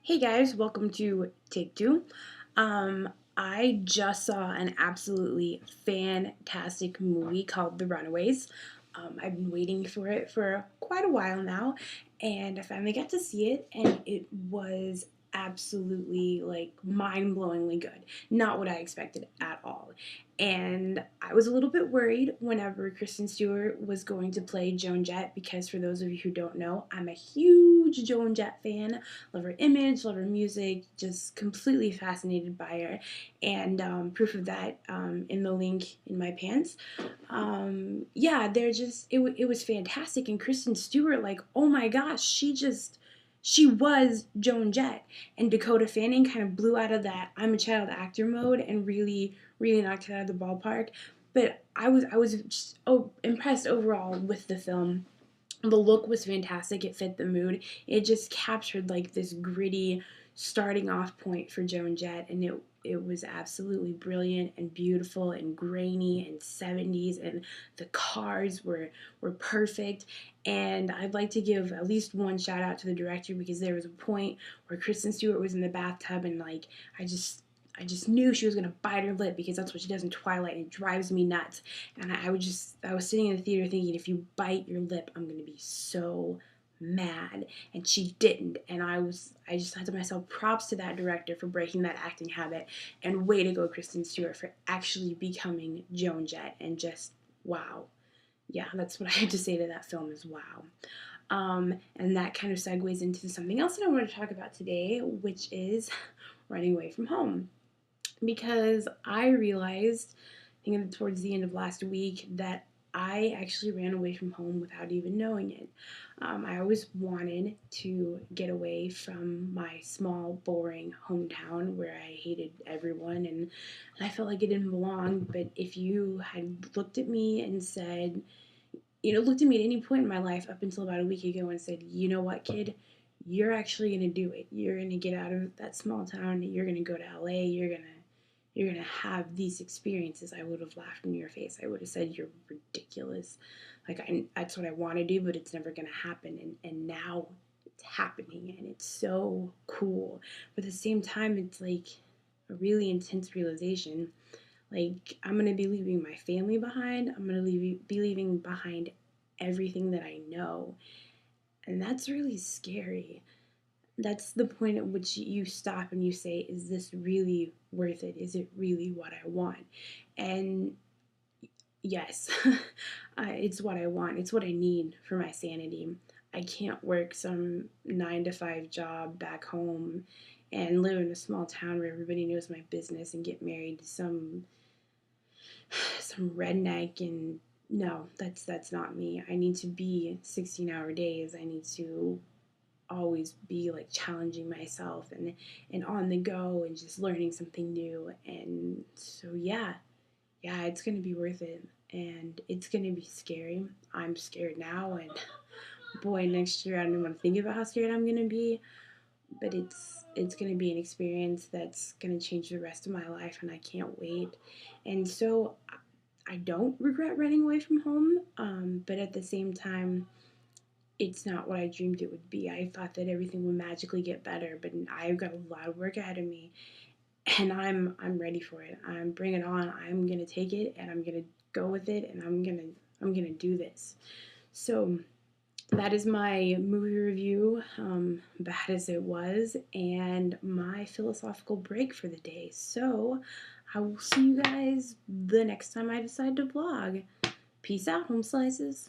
Hey guys, welcome to Take Two. I just saw an absolutely fantastic movie called The Runaways. I've been waiting for it for quite a while now, and I finally got to see it, and it was absolutely like mind-blowingly good. Not what I expected at all. And I was a little bit worried whenever Kristen Stewart was going to play Joan Jett because for those of you who don't know, I'm a huge Joan Jett fan. Love her image, love her music, just completely fascinated by her. And proof of that in the link in my pants. Yeah, it was fantastic. And Kristen Stewart, like, oh my gosh, she was Joan Jett, and Dakota Fanning kind of blew out of that I'm a child actor mode and really knocked it out of the ballpark. But I was just impressed overall with the film. The look was fantastic. It fit the mood. It just captured like this gritty starting off point for Joan Jett, and it was absolutely brilliant and beautiful and grainy and 70s, and the cars were perfect. And I'd like to give at least one shout out to the director because there was a point where Kristen Stewart was in the bathtub and like I just knew she was gonna bite her lip because that's what she does in Twilight, and it drives me nuts. And I was sitting in the theater thinking, if you bite your lip, I'm gonna be so mad. And she didn't, and I just thought to myself, props to that director for breaking that acting habit, and way to go, Kristen Stewart, for actually becoming Joan Jett, and just wow. Yeah, that's what I have to say to that film is wow. And that kind of segues into something else that I want to talk about today, which is running away from home, because I realized, I think towards the end of last week, that I actually ran away from home without even knowing it. I always wanted to get away from my small, boring hometown where I hated everyone and I felt like it didn't belong. But if you had looked at me and said, looked at me at any point in my life up until about a week ago and said, you know what, kid, you're actually going to do it. You're going to get out of that small town. You're going to go to LA. You're gonna have these experiences. I would have laughed in your face. I would have said you're ridiculous. That's what I want to do, but it's never gonna happen. And now it's happening, and it's so cool. But at the same time, it's like a really intense realization. Like, I'm gonna be leaving my family behind. I'm gonna be leaving behind everything that I know, and that's really scary. That's the point at which you stop and you say, is this really worth it? Is it really what I want? And yes, it's what I want. It's what I need for my sanity. I can't work some 9 to 5 job back home and live in a small town where everybody knows my business and get married to some redneck. And no, that's not me. I need to be 16-hour days. I need to always be like challenging myself and on the go and just learning something new. And so yeah, it's gonna be worth it, and it's gonna be scary. I'm scared now, and boy, next year I don't even want to think about how scared I'm gonna be. But it's gonna be an experience that's gonna change the rest of my life, and I can't wait. And so I don't regret running away from home, but at the same time, it's not what I dreamed it would be. I thought that everything would magically get better, but I've got a lot of work ahead of me, and I'm ready for it. I'm bring it on. I'm gonna take it, and I'm gonna go with it, and I'm gonna do this. So that is my movie review, bad as it was, and my philosophical break for the day. So I will see you guys the next time I decide to vlog. Peace out, home slices.